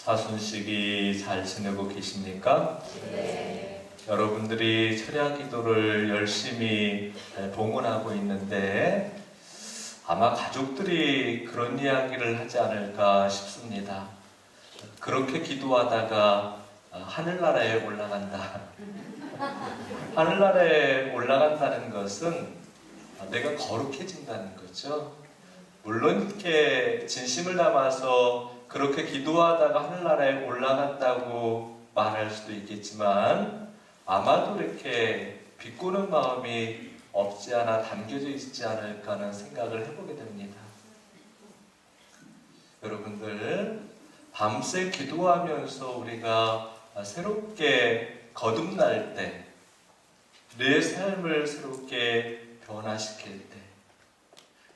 사순식이 잘 지내고 계십니까? 네. 여러분들이 철야 기도를 열심히 봉헌하고 있는데 아마 가족들이 그런 이야기를 하지 않을까 싶습니다. 그렇게 기도하다가 하늘나라에 올라간다. 하늘나라에 올라간다는 것은 내가 거룩해진다는 거죠. 물론 이렇게 진심을 담아서 그렇게 기도하다가 하늘나라에 올라갔다고 말할 수도 있겠지만 아마도 이렇게 비꼬는 마음이 없지 않아 담겨져 있지 않을까 하는 생각을 해보게 됩니다. 여러분들, 밤새 기도하면서 우리가 새롭게 거듭날 때, 내 삶을 새롭게 변화시킬 때,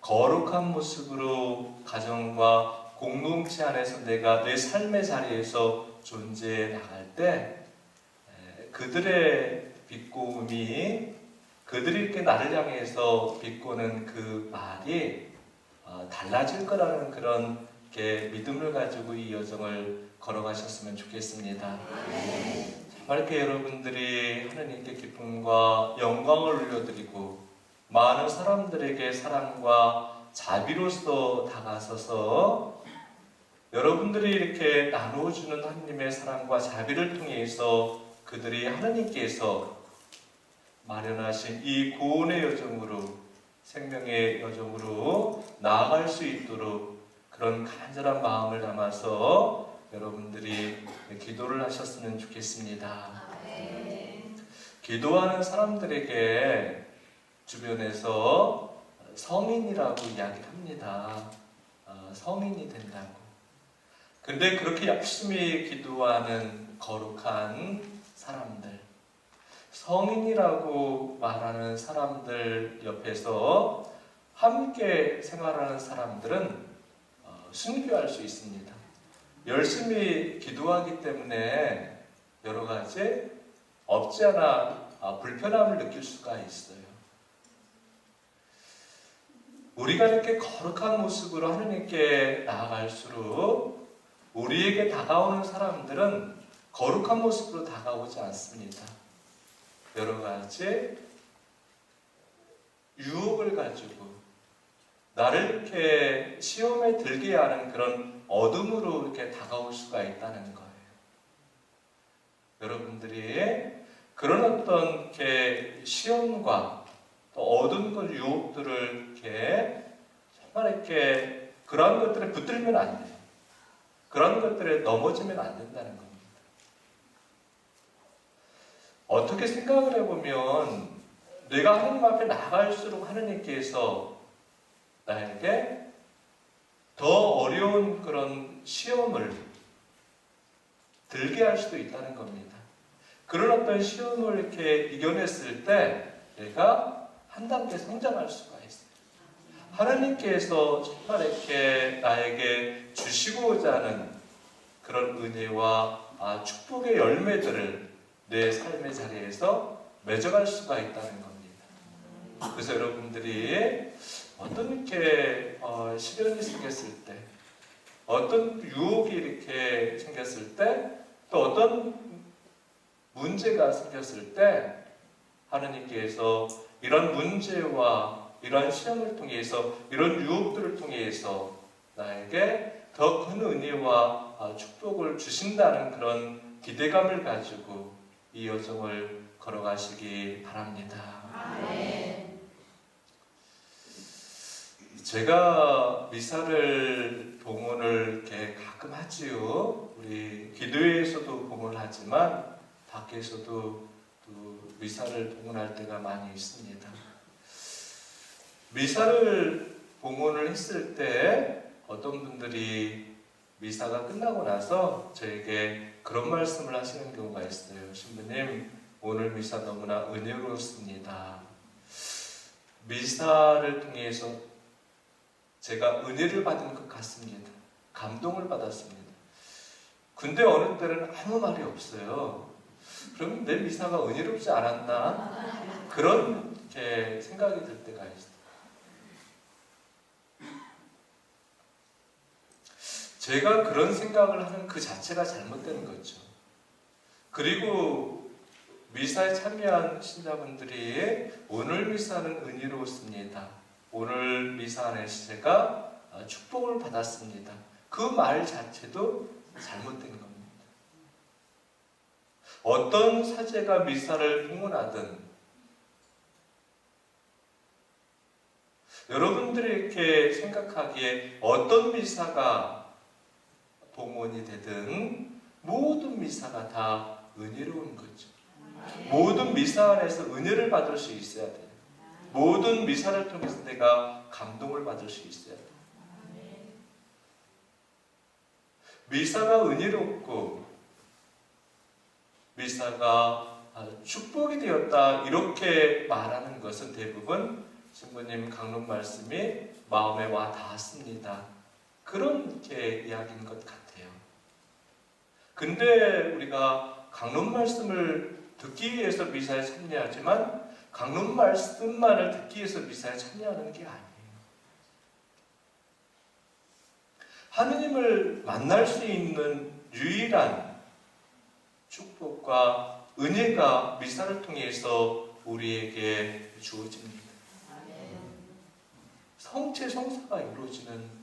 거룩한 모습으로 가정과 공동체 안에서 내가 내 삶의 자리에서 존재해 나갈 때 그들의 비꼬음이, 그들이 이렇게 나를 향해서 비꼬는 그 말이 달라질 거라는 그런 믿음을 가지고 이 여정을 걸어가셨으면 좋겠습니다. 정말 이렇게 여러분들이 하나님께 기쁨과 영광을 올려드리고 많은 사람들에게 사랑과 자비로서 다가서서 여러분들이 이렇게 나누어주는 하나님의 사랑과 자비를 통해서 그들이 하나님께서 마련하신 이 구원의 여정으로, 생명의 여정으로 나아갈 수 있도록 그런 간절한 마음을 담아서 여러분들이 기도를 하셨으면 좋겠습니다. 기도하는 사람들에게 주변에서 성인이라고 이야기를 합니다. 성인이 된다고. 근데 그렇게 열심히 기도하는 거룩한 사람들, 성인이라고 말하는 사람들 옆에서 함께 생활하는 사람들은 순교할 수 있습니다. 열심히 기도하기 때문에 여러 가지 없지 않아 불편함을 느낄 수가 있어요. 우리가 이렇게 거룩한 모습으로 하나님께 나아갈수록 우리에게 다가오는 사람들은 거룩한 모습으로 다가오지 않습니다. 여러 가지 유혹을 가지고 나를 이렇게 시험에 들게 하는 그런 어둠으로 이렇게 다가올 수가 있다는 거예요. 여러분들이 그런 어떤 이렇게 시험과 또 어둠과 유혹들을 이렇게 정말 이렇게 그런 것들에 붙들면 안 돼요. 그런 것들에 넘어지면 안 된다는 겁니다. 어떻게 생각을 해보면 내가 하나님 앞에 나갈수록 하나님께서 나에게 더 어려운 그런 시험을 들게 할 수도 있다는 겁니다. 그런 어떤 시험을 이렇게 이겨냈을 때 내가 한 단계 성장할 수가 있어요. 하나님께서 정말 이렇게 나에게 주시고자 하는 그런 은혜와 축복의 열매들을 내 삶의 자리에서 맺어갈 수가 있다는 겁니다. 그래서 여러분들이 어떤 이렇게 시련이 생겼을 때, 어떤 유혹이 이렇게 생겼을 때, 또 어떤 문제가 생겼을 때 하나님께서 이런 문제와 이런 시험을 통해서, 이런 유혹들을 통해서 나에게 더 큰 은혜와 축복을 주신다는 그런 기대감을 가지고 이 여정을 걸어가시기 바랍니다. 아멘. 제가 미사를 봉헌을 이렇게 가끔 하지요. 우리 기도회에서도 봉헌을 하지만 밖에서도 또 미사를 봉헌할 때가 많이 있습니다. 미사를 봉헌을 했을 때 어떤 분들이 미사가 끝나고 나서 저에게 그런 말씀을 하시는 경우가 있어요. 신부님, 오늘 미사 너무나 은혜로웠습니다. 미사를 통해서 제가 은혜를 받은 것 같습니다. 감동을 받았습니다. 근데 어느 때는 아무 말이 없어요. 그럼 내 미사가 은혜롭지 않았나? 그런 생각이 들 때가 있어요. 제가 그런 생각을 하는 그 자체가 잘못된 거죠. 그리고 미사에 참여한 신자분들이 오늘 미사는 은혜로웠습니다. 오늘 미사 안에서 제가 축복을 받았습니다. 그 말 자체도 잘못된 겁니다. 어떤 사제가 미사를 봉헌하든 여러분들이 이렇게 생각하기에 어떤 미사가 봉헌이 되든 모든 미사가 다 은혜로운 거죠. 모든 미사 안에서 은혜를 받을 수 있어야 돼요. 모든 미사를 통해서 내가 감동을 받을 수 있어야 돼요. 미사가 은혜롭고 미사가 축복이 되었다 이렇게 말하는 것은 대부분 신부님 강론 말씀이 마음에 와 닿았습니다. 그렇게 이야기인 것 같아요. 근데 우리가 강론 말씀을 듣기 위해서 미사에 참여하지만 강론 말씀만을 듣기 위해서 미사에 참여하는 게 아니에요. 하느님을 만날 수 있는 유일한 축복과 은혜가 미사를 통해서 우리에게 주어집니다. 성체 성사가 이루어지는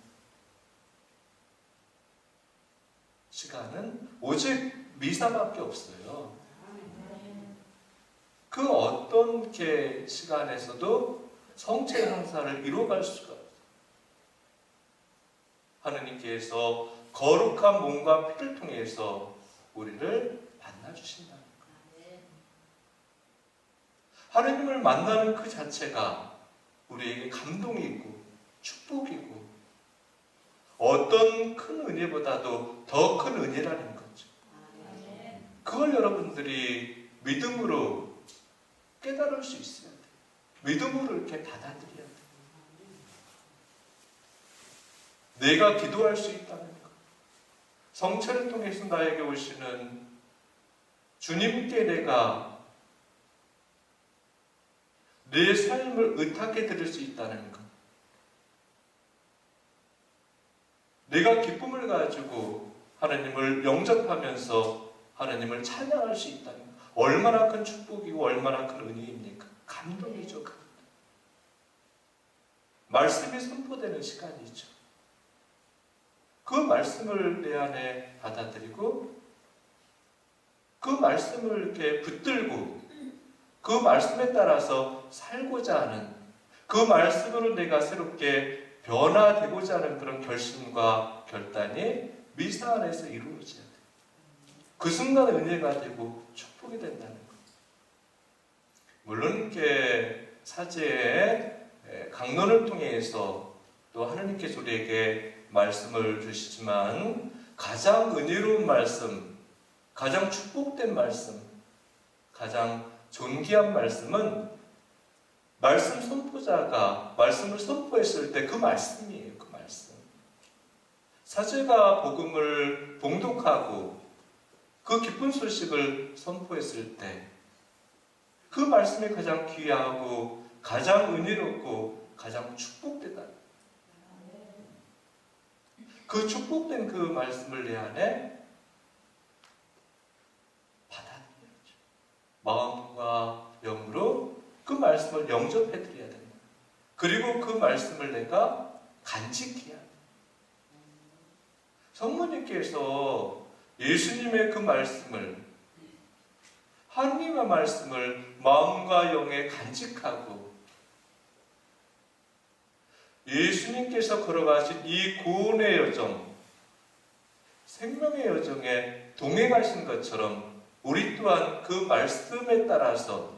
시간은 오직 미사밖에 없어요. 그 어떤 시간에서도 성체 성사를 이루어갈 수가 없어요. 하느님께서 거룩한 몸과 피를 통해서 우리를 만나주신다는 거예요. 하느님을 만나는 그 자체가 우리에게 감동이고 축복이고 어떤 큰 은혜보다도 더 큰 은혜라는 거죠. 그걸 여러분들이 믿음으로 깨달을 수 있어야 돼요. 믿음으로 이렇게 받아들여야 돼요. 내가 기도할 수 있다는 것. 성체를 통해서 나에게 오시는 주님께 내가 내 삶을 의탁해 드릴 수 있다는 것. 내가 기쁨을 가지고 하나님을 영접하면서 하나님을 찬양할 수 있다는 것. 얼마나 큰 축복이고 얼마나 큰 은혜입니까? 감동이죠. 감동. 말씀이 선포되는 시간이죠. 그 말씀을 내 안에 받아들이고 그 말씀을 이렇게 붙들고 그 말씀에 따라서 살고자 하는 그 말씀으로 내가 새롭게 변화되고자 하는 그런 결심과 결단이 미사 안에서 이루어져야 돼요. 그 순간 은혜가 되고 축복이 된다는 것. 물론 이렇게 사제의 강론을 통해서 또 하나님께서 우리에게 말씀을 주시지만 가장 은혜로운 말씀, 가장 축복된 말씀, 가장 존귀한 말씀은 말씀 선포자가 말씀을 선포했을 때 그 말씀이에요. 그 말씀. 사제가 복음을 봉독하고 그 기쁜 소식을 선포했을 때 그 말씀이 가장 귀하고 가장 은혜롭고 가장 축복되다. 그 축복된 그 말씀을 내 안에 받아들여야죠. 마음과 영으로 그 말씀을 영접해드려야 된다. 그리고 그 말씀을 내가 간직해야 돼. 성모님께서 예수님의 그 말씀을, 하나님의 말씀을 마음과 영에 간직하고 예수님께서 걸어가신 이 구원의 여정, 생명의 여정에 동행하신 것처럼 우리 또한 그 말씀에 따라서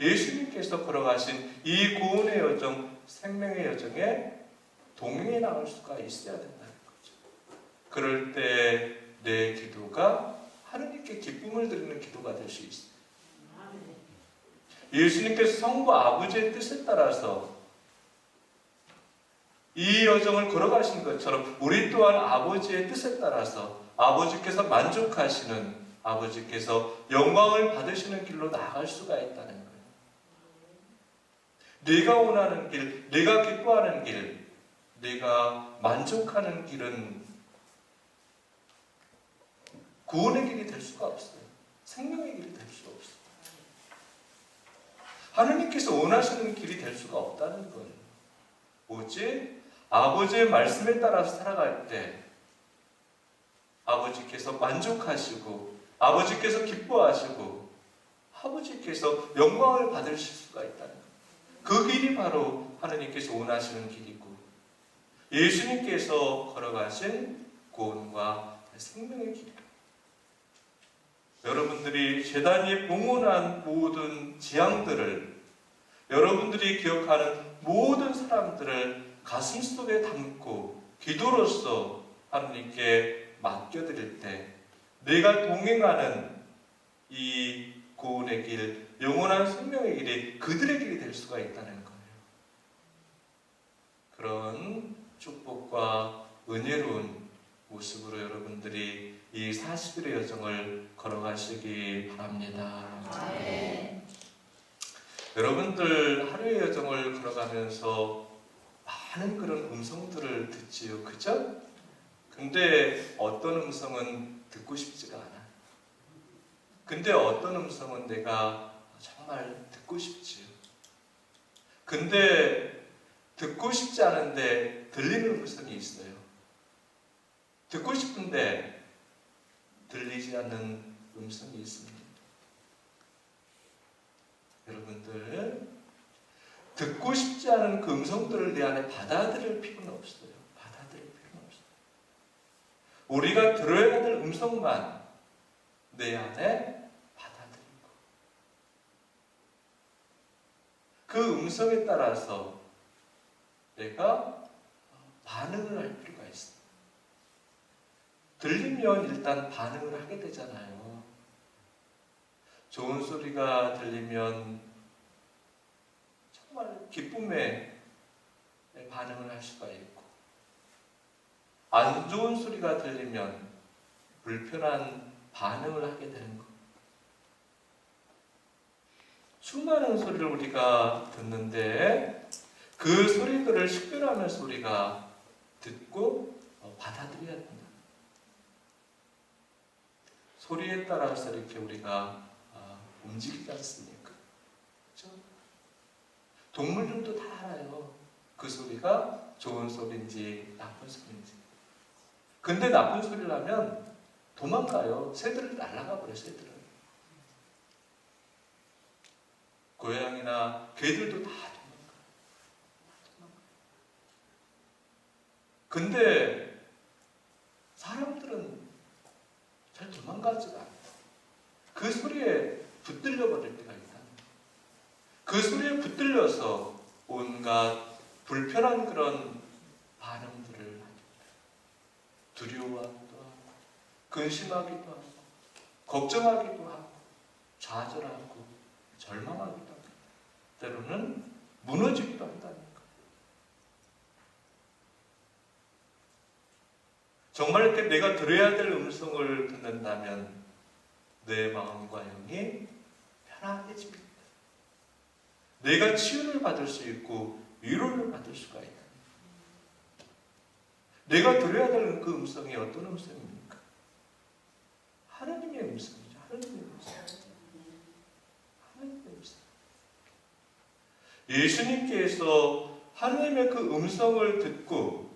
예수님께서 걸어가신 이 구원의 여정, 생명의 여정에 동행해 나갈 수가 있어야 된다는 거죠. 그럴 때 내 기도가 하느님께 기쁨을 드리는 기도가 될 수 있어요. 예수님께서 성부 아버지의 뜻에 따라서 이 여정을 걸어가신 것처럼 우리 또한 아버지의 뜻에 따라서 아버지께서 만족하시는, 아버지께서 영광을 받으시는 길로 나아갈 수가 있다는 거예요. 내가 원하는 길, 내가 기뻐하는 길, 내가 만족하는 길은 구원의 길이 될 수가 없어요. 생명의 길이 될 수가 없어요. 하느님께서 원하시는 길이 될 수가 없다는 거예요. 오직 아버지의 말씀에 따라서 살아갈 때 아버지께서 만족하시고 아버지께서 기뻐하시고 아버지께서 영광을 받으실 수가 있다는 거예요. 그 길이 바로 하느님께서 원하시는 길이고 예수님께서 걸어가신 구원과 생명의 길이에요. 여러분들이 재단이 봉헌한 모든 재앙들을 여러분들이 기억하는 모든 사람들을 가슴속에 담고 기도로서 하느님께 맡겨드릴 때 내가 동행하는 이 구원의 길, 영원한 생명의 길이 그들의 길이 될 수가 있다는 거예요. 그런 축복과 은혜로운 모습으로 여러분들이 이 40일의 여정을 걸어가시기 바랍니다. 아멘. 여러분들 하루의 여정을 걸어가면서 많은 그런 음성들을 듣지요. 그죠? 근데 어떤 음성은 듣고 싶지가 않아. 근데 어떤 음성은 내가 정말 듣고 싶지요. 근데 듣고 싶지 않은데 들리는 음성이 있어요. 듣고 싶은데 들리지 않는 음성이 있습니다. 여러분들 듣고 싶지 않은 그 음성들을 내 안에 받아들일 필요는 없어요. 받아들일 필요는 없어요. 우리가 들어야 될 음성만 내 안에 받아들이고 그 음성에 따라서 내가 반응을 할 필요가 있어요. 들리면 일단 반응을 하게 되잖아요. 좋은 소리가 들리면 정말 기쁨에 반응을 할 수가 있고 안 좋은 소리가 들리면 불편한 반응을 하게 되는 것. 수많은 소리를 우리가 듣는데 그 소리들을 식별하면서 우리가 듣고 받아들여야 된다. 소리에 따라서 이렇게 우리가 움직이지 않습니까? 그렇죠? 동물들도 다 알아요. 그 소리가 좋은 소리인지 나쁜 소리인지. 근데 나쁜 소리를 하면 도망가요. 새들을 날아가 버려요. 새들은. 고양이나 개들도 다 도망가요. 근데 사람들은 잘 도망가지가 않아요. 그 소리에 붙들려 버릴 때가 있다. 그 소리에 붙들려서 온갖 불편한 그런 반응들을 합니다. 두려워하기도 하고 근심하기도 하고 걱정하기도 하고 좌절하고 절망하기도 하고 때로는 무너지기도 한다는 거예요. 정말 이렇게 내가 들어야 될 음성을 듣는다면 내 마음과 영이 편안해집니다. 내가 치유를 받을 수 있고 위로를 받을 수가 있다. 내가 들어야 될 그 음성이 어떤 음성입니까? 하나님의 음성이죠. 하나님의 음성. 하나님의 음성. 예수님께서 하나님의 그 음성을 듣고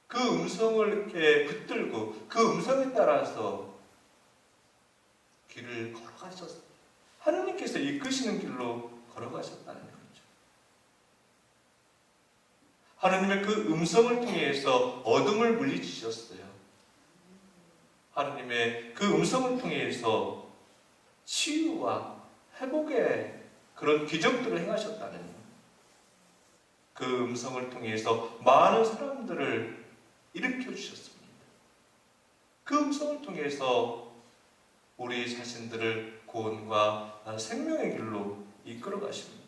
그 음성을 이렇게 붙들고 그 음성에 따라서 길을 걸어가셨어요. 하나님께서 이끄시는 길로 걸어가셨다는 거죠. 하나님의 그 음성을 통해서 어둠을 물리치셨어요. 하나님의 그 음성을 통해서 치유와 회복의 그런 기적들을 행하셨다는 거예요. 그 음성을 통해서 많은 사람들을 일으켜 주셨습니다. 그 음성을 통해서 우리 자신들을 구원과 생명의 길로 이끌어 가십니다.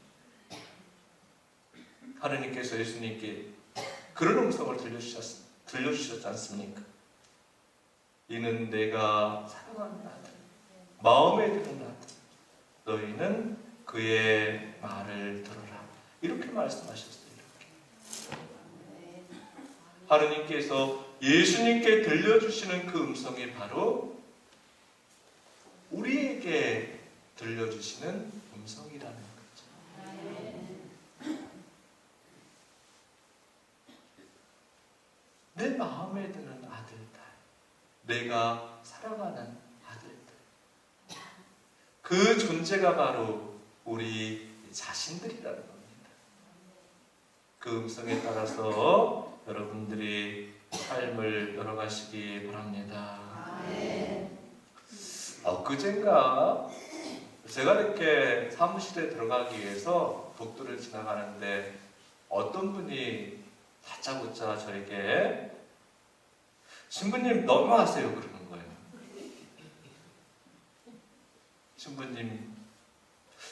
하느님께서 예수님께 그런 음성을 들려주셨지 않습니까? 이는 내가 사랑하는 아들, 마음에 드는 아들, 너희는 그의 말을 들어라. 이렇게 말씀하셨어요. 이렇게. 하느님께서 예수님께 들려주시는 그 음성이 바로 우리에게 들려주시는 음성이라는 거죠. 내 마음에 드는 아들, 딸, 내가 사랑하는 아들, 딸, 그 존재가 바로 우리 자신들이라는 겁니다. 그 음성에 따라서 여러분들이 삶을 열어가시기 바랍니다. 엊그젠가 제가 이렇게 사무실에 들어가기 위해서 복도를 지나가는데 어떤 분이 다짜고짜 저에게 신부님 넘어가세요 그러는 거예요.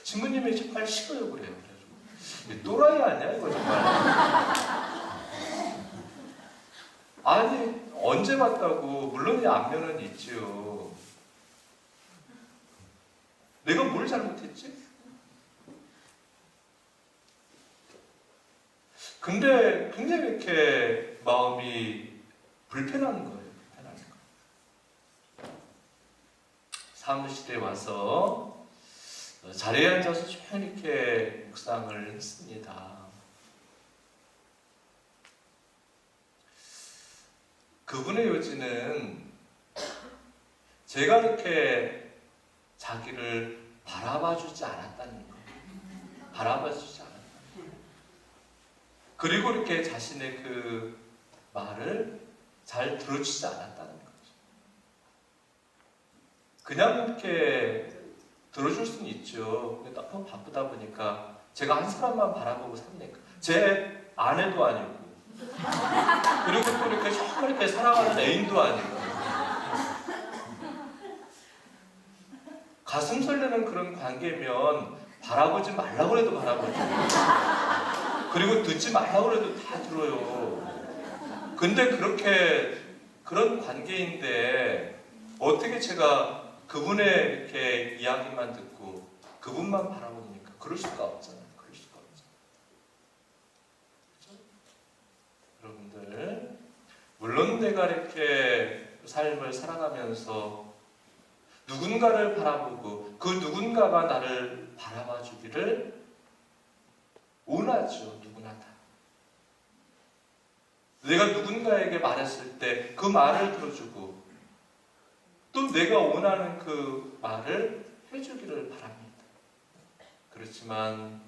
신부님이 정말 싫어요 그래요. 그래가지고 또라이 아니야 이거 정말. 아니 언제 봤다고. 물론 이 안면은 있지요. 내가 뭘 잘못했지? 근데 굉장히 이렇게 마음이 불편한 거예요. 불편한 거. 사무실에 와서 자리에 앉아서 조용히 이렇게 묵상을 했습니다. 그분의 요지는 제가 이렇게 자기를 바라봐주지 않았다는 거예요. 바라봐주지 않았다는 거예요. 그리고 이렇게 자신의 그 말을 잘 들어주지 않았다는 거죠. 그냥 이렇게 들어줄 수는 있죠. 근데 너무 바쁘다 보니까 제가 한 사람만 바라보고 삽니까? 제 아내도 아니고, 그리고 또 이렇게 정말 이렇게 사랑하는 애인도 아니고, 가슴 설레는 그런 관계면 바라보지 말라고 해도 바라보죠. 그리고 듣지 말라고 해도 다 들어요. 근데 그런 관계인데 어떻게 제가 그분의 이렇게 이야기만 듣고 그분만 바라봅니까? 그럴 수가 없잖아요. 그럴 수가 없잖아요. 그렇죠? 여러분들, 물론 내가 이렇게 삶을 살아가면서 누군가를 바라보고 그 누군가가 나를 바라봐 주기를 원하죠. 누구나 다. 내가 누군가에게 말했을 때 그 말을 들어주고 또 내가 원하는 그 말을 해주기를 바랍니다. 그렇지만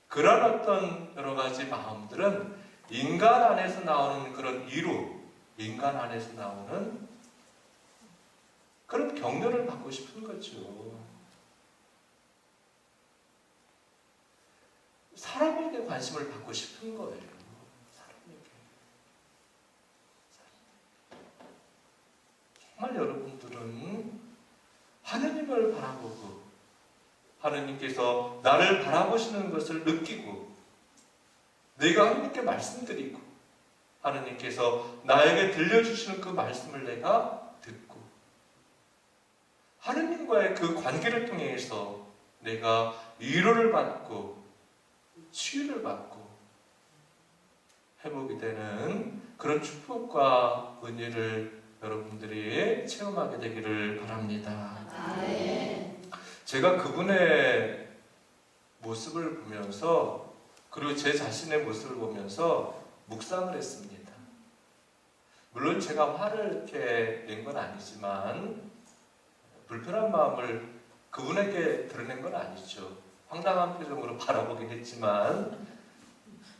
그런 어떤 여러 가지 마음들은 인간 안에서 나오는 그런 이루, 인간 안에서 나오는 그런 격려를 받고 싶은 거죠. 사람에게 관심을 받고 싶은 거예요. 정말 여러분들은 하느님을 바라보고 하느님께서 나를 바라보시는 것을 느끼고 내가 하느님께 말씀드리고 하느님께서 나에게 들려주시는 그 말씀을 내가 듣고 하느님과의 그 관계를 통해서 내가 위로를 받고 치유를 받고 회복이 되는 그런 축복과 은혜를 여러분들이 체험하게 되기를 바랍니다. 제가 그분의 모습을 보면서 그리고 제 자신의 모습을 보면서 묵상을 했습니다. 물론 제가 화를 이렇게 낸 건 아니지만 불편한 마음을 그분에게 드러낸 건 아니죠. 황당한 표정으로 바라보긴 했지만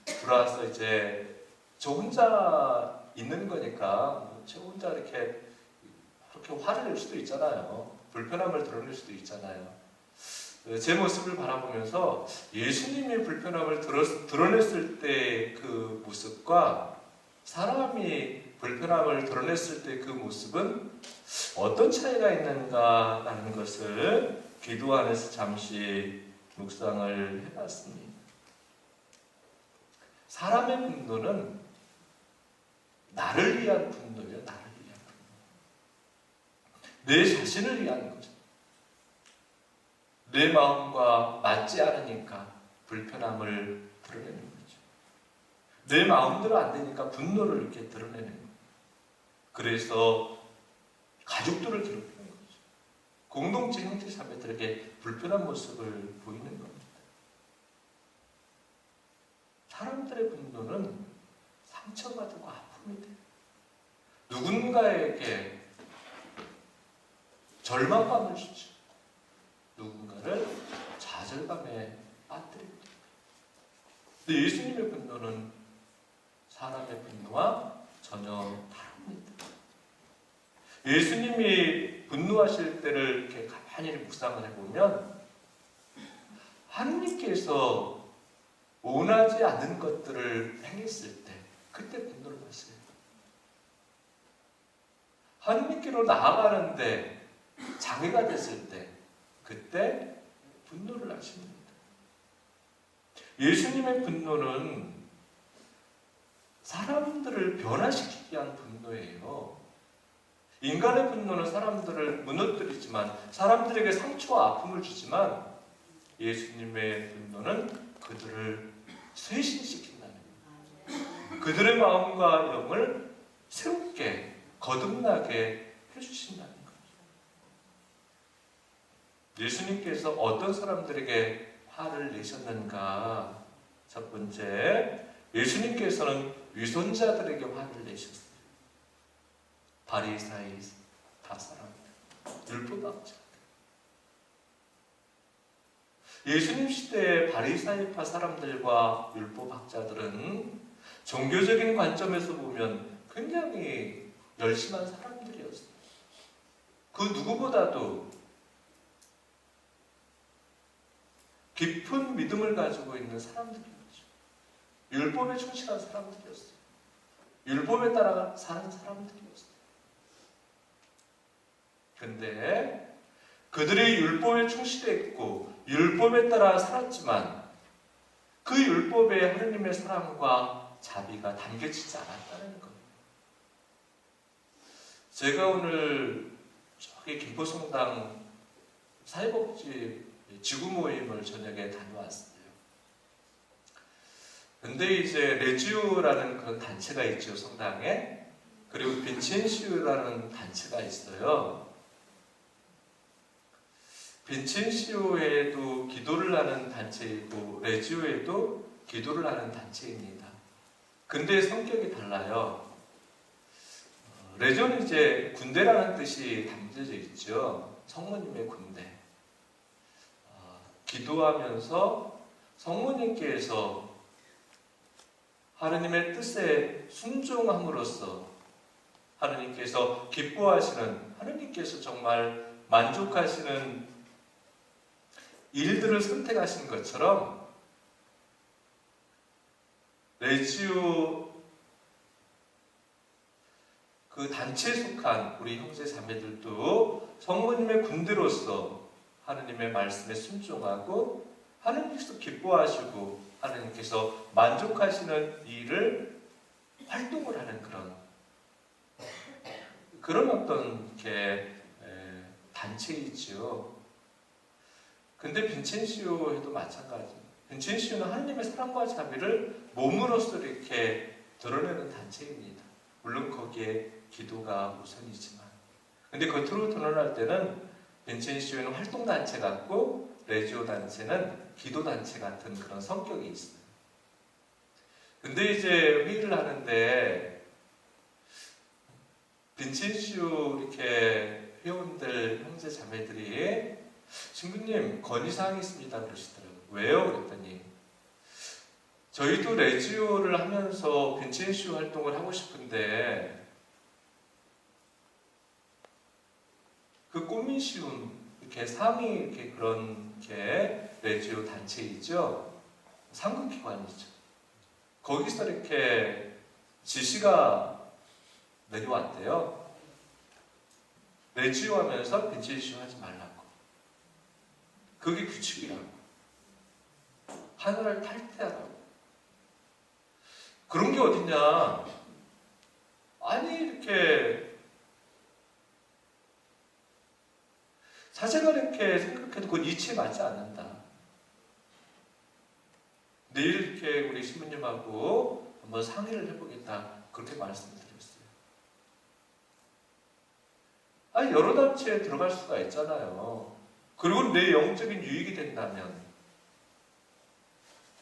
들어와서 이제 저 혼자 있는 거니까 저 혼자 이렇게 화를 낼 수도 있잖아요. 불편함을 드러낼 수도 있잖아요. 제 모습을 바라보면서 예수님이 불편함을 드러냈을 때 그 모습과 사람이 불편함을 드러냈을 때 그 모습은 어떤 차이가 있는가라는 것을 기도 안에서 잠시 묵상을 해봤습니다. 사람의 분노는 나를 위한 분노예요. 나를 위한 분노. 내 자신을 위한 거죠. 내 마음과 맞지 않으니까 불편함을 드러내는 거죠. 내 마음대로 안 되니까 분노를 이렇게 드러내는 거예요. 그래서 가족들을 괴롭히는 거죠. 공동체 형제 자매들에게 불편한 모습을 보이는 겁니다. 사람들의 분노는 상처가 되고 아픔이 돼요. 누군가에게 절망감을 주죠. 누군가를 좌절감에 빠뜨립니다. 근데 예수님의 분노는 사람의 분노와 전혀 다릅니다. 예수님이 분노하실 때를 이렇게 가만히 묵상을 해보면 하느님께서 원하지 않는 것들을 행했을 때 그때 분노를 하세요. 하느님께로 나아가는데 장애가 됐을 때 그때 분노를 하십니다. 예수님의 분노는 사람들을 변화시키기 위한 분노예요. 인간의 분노는 사람들을 무너뜨리지만 사람들에게 상처와 아픔을 주지만 예수님의 분노는 그들을 쇄신시킨다는 거예요. 그들의 마음과 영을 새롭게 거듭나게 해주신다는 거예요. 예수님께서 어떤 사람들에게 화를 내셨는가? 첫 번째, 예수님께서는 위선자들에게 화를 내셨어요. 바리사이 사람들, 율법학자. 예수님 시대의 바리사이파 사람들과 율법학자들은 종교적인 관점에서 보면 굉장히 열심한 사람들이었어요. 그 누구보다도 깊은 믿음을 가지고 있는 사람들이었죠. 율법에 충실한 사람들이었어요. 율법에 따라 사는 사람들이었어요. 근데 그들이 율법에 충실했고 율법에 따라 살았지만 그 율법에 하느님의 사랑과 자비가 담겨지지 않았다는 거예요. 제가 오늘 저기 김포성당 사회복지 지구 모임을 저녁에 다녀왔어요. 근데 이제 레지오라는 그런 단체가 있죠, 성당에. 그리고 빈첸시오라는 단체가 있어요. 빈첸시오에도 기도를 하는 단체이고 레지오에도 기도를 하는 단체입니다. 근데 성격이 달라요. 레지오는 이제 군대라는 뜻이 담겨져 있죠. 성모님의 군대. 기도하면서 성모님께서 하느님의 뜻에 순종함으로써 하느님께서 기뻐하시는, 하느님께서 정말 만족하시는 일들을 선택하신 것처럼 레지오 그 단체에 속한 우리 형제 자매들도 성모님의 군대로서 하느님의 말씀에 순종하고 하느님께서 기뻐하시고 하느님께서 만족하시는 일을 활동을 하는 그런 어떤 이렇게 단체이죠. 근데 빈첸시오에도 마찬가지입니다. 빈첸시오는 하느님의 사랑과 자비를 몸으로써 이렇게 드러내는 단체입니다. 물론 거기에 기도가 우선이지만. 근데 겉으로 드러날 때는 빈첸시오는 활동단체 같고 레지오 단체는 기도단체 같은 그런 성격이 있어요. 근데 이제 회의를 하는데 빈첸시오 이렇게 회원들, 형제 자매들이 신부님 건의사항이 있습니다 그러시더라고요. 왜요? 그랬더니 저희도 레지오를 하면서 빈첸시오 활동을 하고 싶은데 그 꽃민시움 이렇게 상위 이렇게 그런 게 레지오 단체이죠. 상급기관이죠. 거기서 이렇게 지시가 내려왔대요. 레지오 하면서 빈첸시오 하지 말라고. 그게 규칙이라고. 하늘을 탈퇴하라고. 그런 게 어딨냐. 아니 이렇게 사제가 이렇게 생각해도 그건 이치에 맞지 않는다. 내일 이렇게 우리 신부님하고 한번 상의를 해보겠다 그렇게 말씀을 드렸어요. 아니 여러 단체에 들어갈 수가 있잖아요. 그리고 내 영적인 유익이 된다면,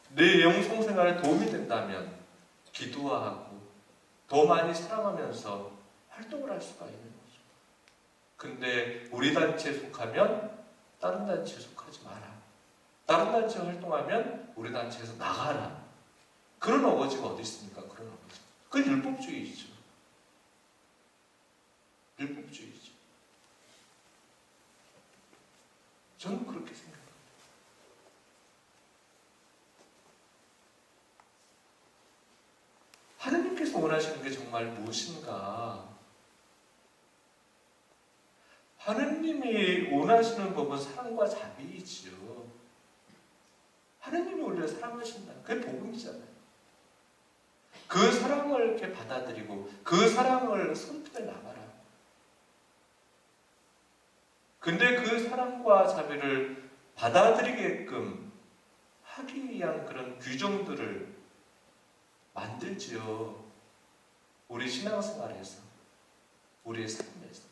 내 영성 생활에 도움이 된다면 기도하고 더 많이 사랑하면서 활동을 할 수가 있는 거죠. 근데 우리 단체에 속하면 다른 단체에 속하지 마라. 다른 단체에 활동하면 우리 단체에서 나가라. 그런 어거지가 어디 있습니까? 그런 어거지. 그건 율법주의죠. 율법주의죠. 저는 그렇게 생각합니다. 하느님께서 원하시는 게 정말 무엇인가? 하느님이 원하시는 법은 사랑과 자비이지요. 하느님이 우리를 사랑하신다. 그게 복음이잖아요. 그 사랑을 이렇게 받아들이고 그 사랑을 선택해 나가라. 근데 그 사랑과 자비를 받아들이게끔 하기 위한 그런 규정들을 만들지요. 우리 신앙생활에서, 우리의 삶에서.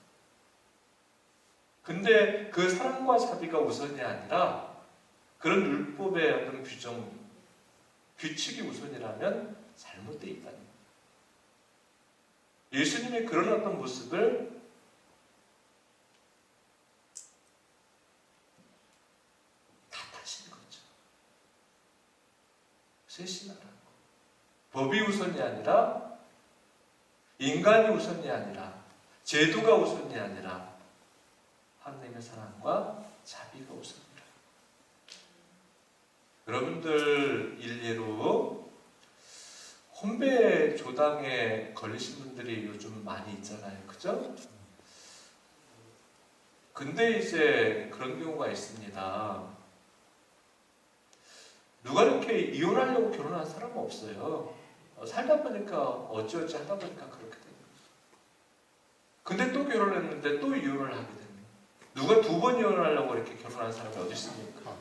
근데 그 사랑과 자비가 우선이 아니라 그런 율법의 어떤 규정, 규칙이 우선이라면 잘못되어 있다는 거예요. 예수님이 그런 어떤 모습을 탓하시는 거죠. 쇄신하라고. 법이 우선이 아니라, 인간이 우선이 아니라, 제도가 우선이 아니라 하나님의 사랑과 자비가 우선이라. 여러분들 일례로 혼배 조당에 걸리신 분들이 요즘 많이 있잖아요. 그죠? 근데 이제 그런 경우가 있습니다. 누가 이렇게 이혼하려고 결혼한 사람은 없어요. 살다 보니까 어찌어찌 하다 보니까 그렇게 되는 거죠. 근데 또 결혼했는데 또 이혼을 하게 됩니다. 누가 2번 이혼하려고 이렇게 결혼한 사람이 어디 있습니까?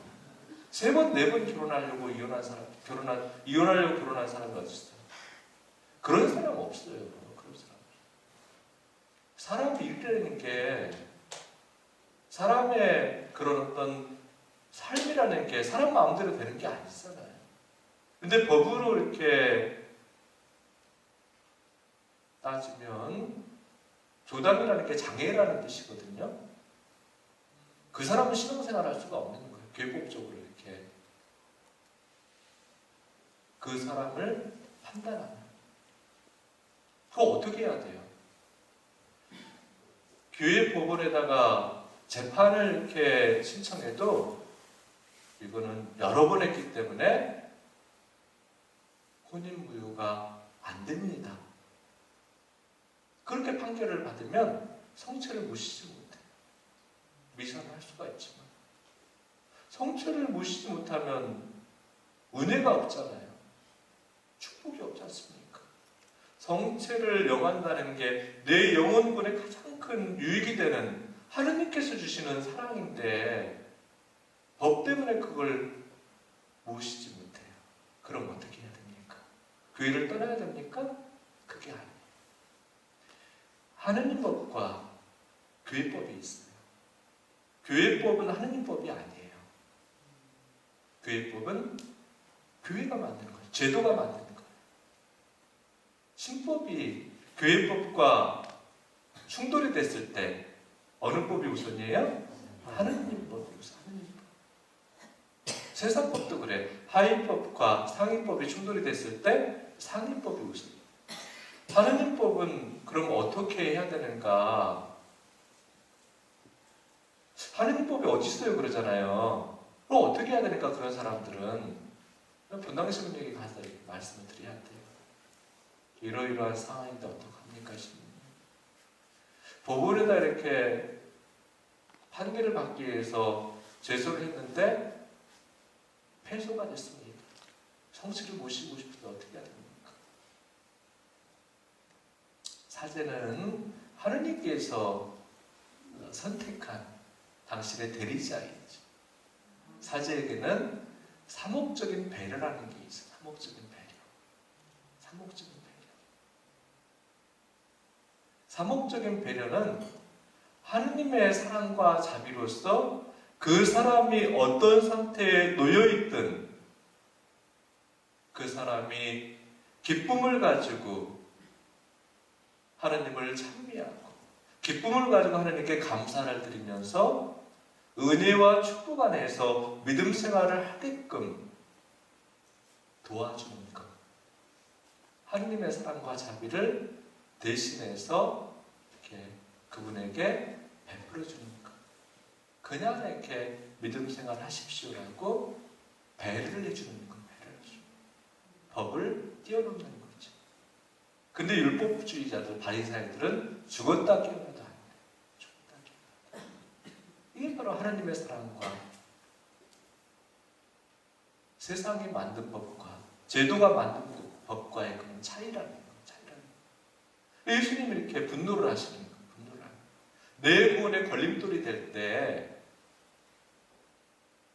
3번, 4번 결혼하려고 이혼한 사람, 이혼하려고 결혼한 사람이 어디 있어요? 그런 사람 없어요. 그런 사람. 사람이 일이라는 게, 사람의 그런 어떤 삶이라는 게 사람 마음대로 되는 게 아니잖아요. 근데 법으로 이렇게 따지면 조당이라는 게 장애라는 뜻이거든요. 그 사람은 신앙생활 할 수가 없는 거예요. 교육법적으로 이렇게 그 사람을 판단하는. 그거 어떻게 해야 돼요? 교회 법원에다가 재판을 이렇게 신청해도 이거는 여러 번 했기 때문에 혼인무효가 안 됩니다. 그렇게 판결을 받으면 성체를 모시지 못해요. 미선을 할 수가 있지만 성체를 모시지 못하면 은혜가 없잖아요. 축복이 없지 않습니까? 성체를 영한다는 게 내 영혼군의 가장 큰 유익이 되는 하느님께서 주시는 사랑인데 법 때문에 그걸 모시지 못해요. 그럼 어떻게 해야 됩니까? 교회를 떠나야 됩니까? 그게 아니에요. 하느님 법과 교회법이 있어요. 교회법은 하느님 법이 아니에요. 교회법은 교회가 만드는 거예요. 제도가 만드는 거예요. 신법이 교회법과 충돌이 됐을 때 어느 법이 우선이에요? 하느님 법이 우선. 하느님 법. 세상법도 그래. 하위법과 상위법이 충돌이 됐을 때 상위법이 우선. 하느님 법은 그럼 어떻게 해야 되는가? 하느님 법이 어디 있어요? 그러잖아요. 그럼 어떻게 해야 되니까 그런 사람들은 분당신문에게 가서 이렇게 말씀을 드려야 돼요. 이러이러한 상황인데 어떡합니까? 법원에다 이렇게 판결을 받기 위해서 제소를 했는데 패소가 됐습니다. 성씨를 모시고 싶은데 어떻게 해야 됩니까? 사제는 하느님께서 선택한 당신의 대리자이죠. 사제에게는 사목적인 배려라는 게 있어요. 사목적인 배려. 사목적인 배려. 사목적인 배려는 하느님의 사랑과 자비로서 그 사람이 어떤 상태에 놓여있든 그 사람이 기쁨을 가지고 하느님을 찬미하고 기쁨을 가지고 하느님께 감사를 드리면서 은혜와 축복 안에서 믿음 생활을 하게끔 도와주는 것. 하느님의 사랑과 자비를 대신해서 이렇게 그분에게 베풀어 주는 것. 그냥 이렇게 믿음 생활 하십시오라고 배려를 해주는 것. 법을 뛰어넘는 거죠. 근데 율법주의자들, 바리새인들은 죽었다 깨어나도 안 돼. 죽었다 깨어나도. 이게 바로 하나님의 사랑과 세상이 만든 법과 제도가 만든 법과의 그런 차이라는 거예요. 예수님이 이렇게 분노를 하시는 거예요. 분노를 하는 거예요. 내 구원에 걸림돌이 될 때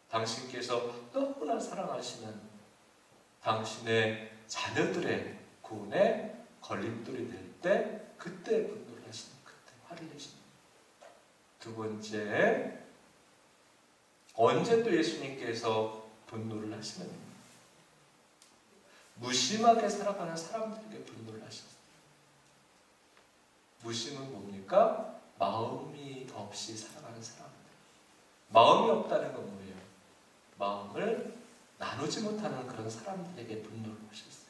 당신께서 너무나 사랑하시는 당신의 자녀들의 구원에 걸림돌이 될 때 그때 분노를 하시는 거예요. 그때 화를 내시는 거예요. 두 번째, 언제 또 예수님께서 분노를 하시는 거예요. 무심하게 살아가는 사람들에게 분노를 하셨어요. 무심은 뭡니까? 마음이 없이 살아가는 사람들. 마음이 없다는 건 뭐예요? 마음을 나누지 못하는 그런 사람들에게 분노를 하셨어요.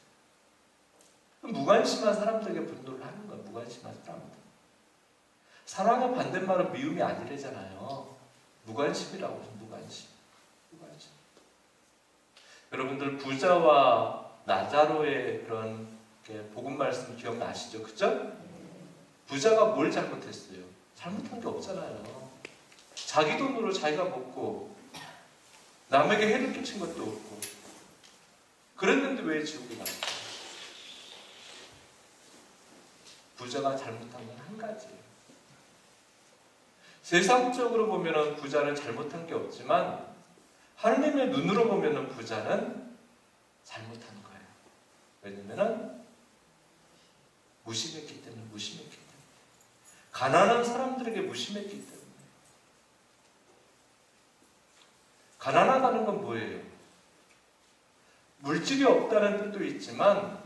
무관심한 사람들에게 분노를 하는 거예요. 무관심한 사람들. 사랑의 반대말은 미움이 아니래잖아요. 무관심이라고 해서 무관심. 여러분들 부자와 나자로의 그런 복음 말씀 기억나시죠? 그죠? 부자가 뭘 잘못했어요? 잘못한 게 없잖아요. 자기 돈으로 자기가 먹고 남에게 해를 끼친 것도 없고 그랬는데 왜 지옥에 갔어요? 부자가 잘못한 건 한 가지예요. 세상적으로 보면 부자는 잘못한 게 없지만 하느님의 눈으로 보면 부자는 잘못한 거예요. 왜냐면 무심했기 때문에. 가난한 사람들에게 무심했기 때문에. 가난하다는 건 뭐예요? 물질이 없다는 뜻도 있지만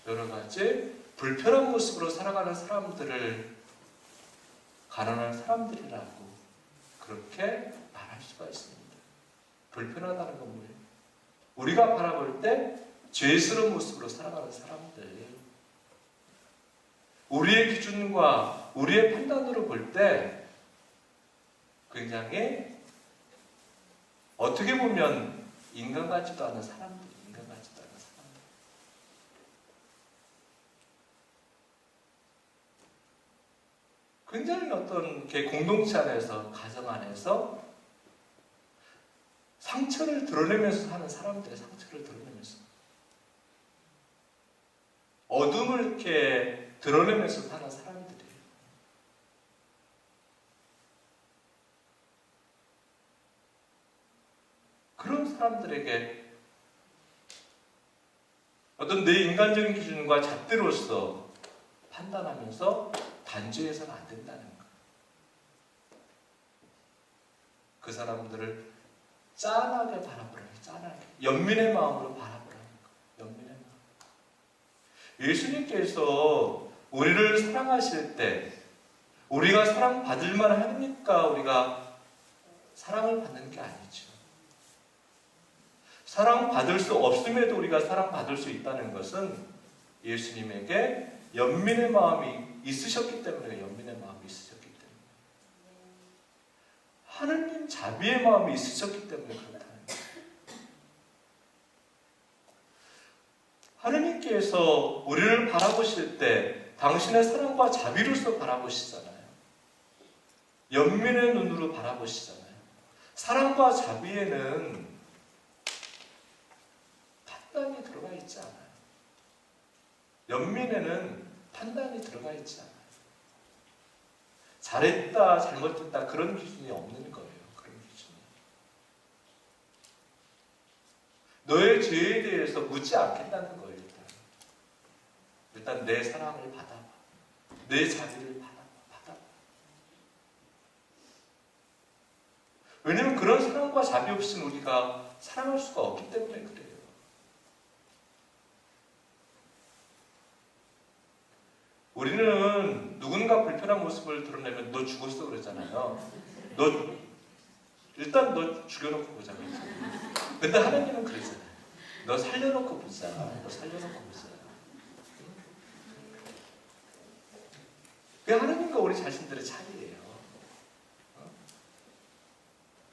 여러 가지 불편한 모습으로 살아가는 사람들을 가난한 사람들이라고 그렇게 말할 수가 있습니다. 불편하다는 건 뭐예요? 우리가 바라볼 때 죄스러운 모습으로 살아가는 사람들, 우리의 기준과 우리의 판단으로 볼 때 굉장히 어떻게 보면 인간 같지도 않은 사람들. 굉장히 어떤 공동체 안에서, 가정 안에서 상처를 드러내면서 사는 사람들의 상처를 드러내면서 어둠을 이렇게 드러내면서 사는 사람들이에요. 그런 사람들에게 어떤 내 인간적인 기준과 잣대로서 판단하면서 단죄해서는 안 된다는 거. 그 사람들을 짠하게 바라보라는 거예요. 짠하게. 연민의 마음으로 바라보라는 거예요. 연민의 마음. 예수님께서 우리를 사랑하실 때 우리가 사랑받을 만 하니까 우리가 사랑을 받는 게 아니죠. 사랑받을 수 없음에도 우리가 사랑받을 수 있다는 것은 예수님에게 연민의 마음이 있으셨기 때문에. 연민의 마음이 있으셨기 때문에. 하느님 자비의 마음이 있으셨기 때문에 그렇다는 거예요. 하느님께서 우리를 바라보실 때 당신의 사랑과 자비로서 바라보시잖아요. 연민의 눈으로 바라보시잖아요. 사랑과 자비에는 판단이 들어가 있지 않아요. 연민에는 판단이 들어가 있지 않아요. 잘했다, 잘못했다 그런 기준이 없는 거예요. 그런 기준이. 너의 죄에 대해서 묻지 않겠다는 거예요. 일단. 일단 내 사랑을 받아봐. 내 자비를 받아봐. 왜냐하면 그런 사랑과 자비 없이는 우리가 사랑할 수가 없기 때문에 그래요. 우리는 누군가 불편한 모습을 드러내면 너 죽었어 그러잖아요. 일단 너 죽여놓고 보자. 근데 하나님은 그러잖아요. 너 살려놓고 보자. 너 살려놓고 보자. 그게 하나님과 우리 자신들의 차이예요.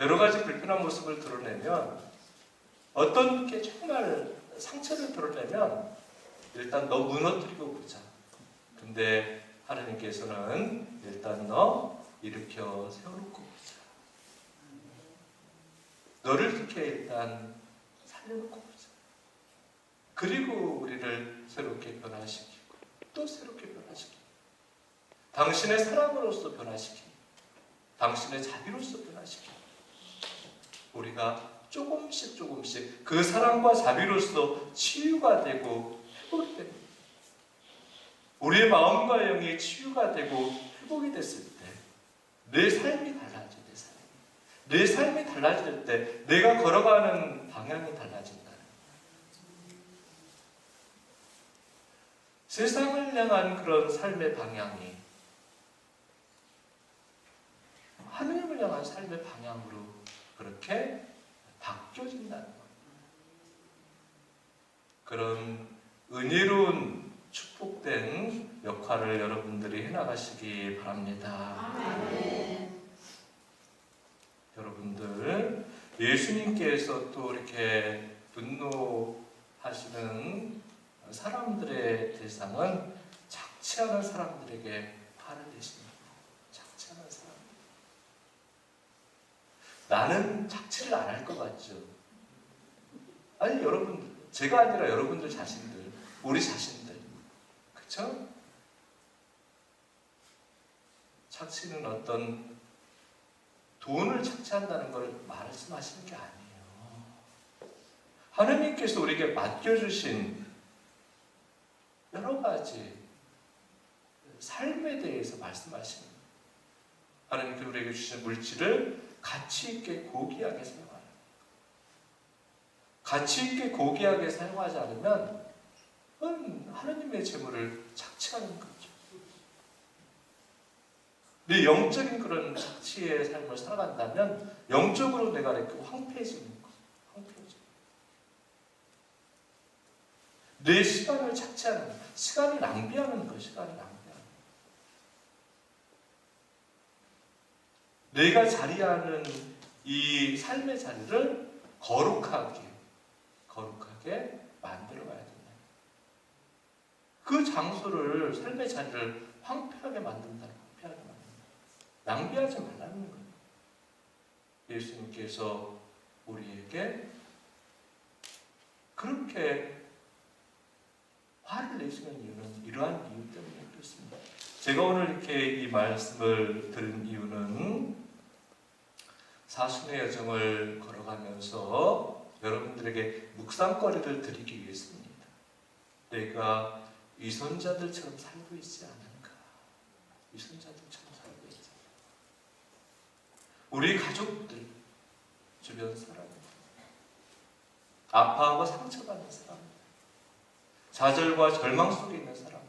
여러 가지 불편한 모습을 드러내면, 어떤 게 정말 상처를 드러내면 일단 너 무너뜨리고 보자. 근데 하나님께서는 일단 너 일으켜 세워놓고 보자. 너를 이렇게 일단 살려놓고 보자. 그리고 우리를 새롭게 변화시키고 또 새롭게 변화시키고 당신의 사랑으로서 변화시키고 당신의 자비로서 변화시키고 우리가 조금씩 그 사랑과 자비로서 치유가 되고 회복이 됩니다. 우리의 마음과 영이 치유가 되고 회복이 됐을 때 내 삶이 달라져. 내 삶이 달라질 때 내가 걸어가는 방향이 달라진다. 세상을 향한 그런 삶의 방향이 하나님을 향한 삶의 방향으로 그렇게 바뀌어진다는 겁니다. 그런 은혜로운 축복된 역할을 여러분들이 해나가시기 바랍니다. 아멘. 여러분들, 예수님께서 또 이렇게 분노하시는 사람들의 대상은 착취하는 사람들에게 화를 내십니다. 착취하는 사람. 나는 착취를 안 할 것 같죠? 아니, 여러분들, 제가 아니라 여러분들 자신들, 우리 자신들. 그쵸? 착취는 어떤 돈을 착취한다는 걸 말씀하시는 게 아니에요. 하나님께서 우리에게 맡겨주신 여러 가지 삶에 대해서 말씀하시는 거예요. 하나님께서 우리에게 주신 물질을 가치 있게 고귀하게 사용하는 거예요. 가치 있게 고귀하게 사용하지 않으면 하나님의 재물을 착취하는 거죠. 내 영적인 그런 착취의 삶을 살아간다면 영적으로 내가 이렇게 황폐해지는 거예요. 황폐해져. 내 시간을 착취하는 거예요. 시간을 낭비하는 거예요. 시간을 낭비하는 거예요. 내가 자리하는 이 삶의 자리를 거룩하게 만들어 가야 된다. 그 장소를, 삶의 자리를 황폐하게 만든다. 낭비하지 말라는 거예요. 예수님께서 우리에게 그렇게 화를 내시는 이유는 이러한 이유 때문에 그렇습니다. 제가 오늘 이렇게 이 말씀을 들은 이유는 사순의 여정을 걸어가면서 여러분들에게 묵상거리를 드리기 위해서입니다. 내가 위선자들처럼 살고 있지 않은가? 위선자들처럼 살고 있지 않은가? 우리 가족들, 주변 사람들, 아파하고 상처받는 사람들, 좌절과 절망 속에 있는 사람들,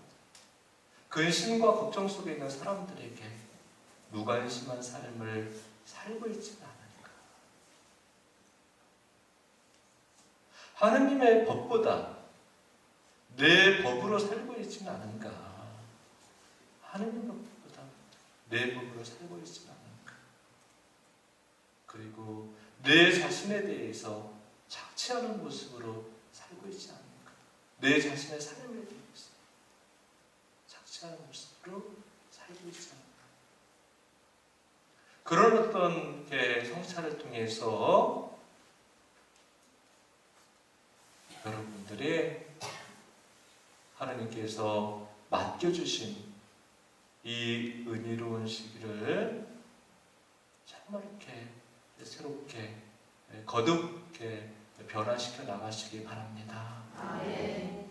근심과 걱정 속에 있는 사람들에게 무관심한 삶을 살고 있지는 않은가? 하느님의 법보다 내 법으로 살고 있지는 않은가? 하느님의 법보다 내 법으로 살고 있지는 않은가? 그리고 내 자신에 대해서 착취하는 모습으로 살고 있지 않은가? 내 자신의 삶에 대해서 착취하는 모습으로 살고 있지 않은가? 그런 어떤 성찰을 통해서 여러분들이 하나님께서 맡겨주신 이 은혜로운 시기를 정말 이렇게 새롭게 거듭게 변화시켜 나가시기 바랍니다. 아멘.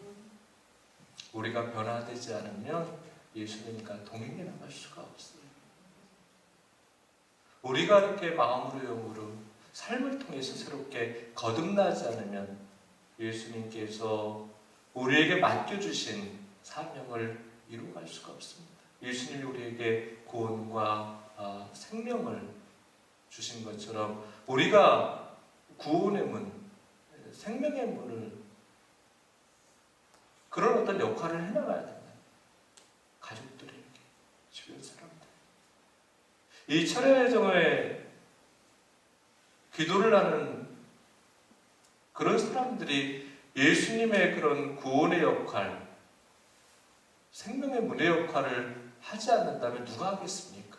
우리가 변화되지 않으면 예수님과 동행해 나갈 수가 없어요. 우리가 이렇게 마음으로 영으로 삶을 통해서 새롭게 거듭나지 않으면 예수님께서 우리에게 맡겨주신 사명을 이루어갈 수가 없습니다. 예수님이 우리에게 구원과 생명을 주신 것처럼 우리가 구원의 문, 생명의 문을 그런 어떤 역할을 해나가야 된다. 가족들에게, 주변 사람들. 이 철야의정에 기도를 하는 그런 사람들이 예수님의 그런 구원의 역할, 생명의 문의 역할을 하지 않는다면 누가 하겠습니까?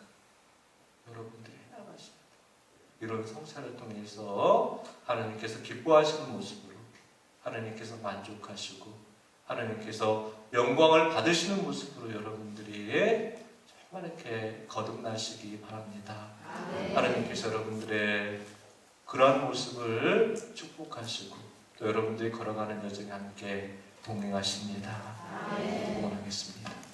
여러분들이 해나가십니다. 이런 성사를 통해서 하나님께서 기뻐하시는 모습으로 하나님께서 만족하시고 하나님께서 영광을 받으시는 모습으로 여러분들이 정말 이렇게 거듭나시기 바랍니다. 하나님께서 여러분들의 그러한 모습을 축복하시고 또 여러분들이 걸어가는 여정에 함께 동행하십니다. 응원하겠습니다.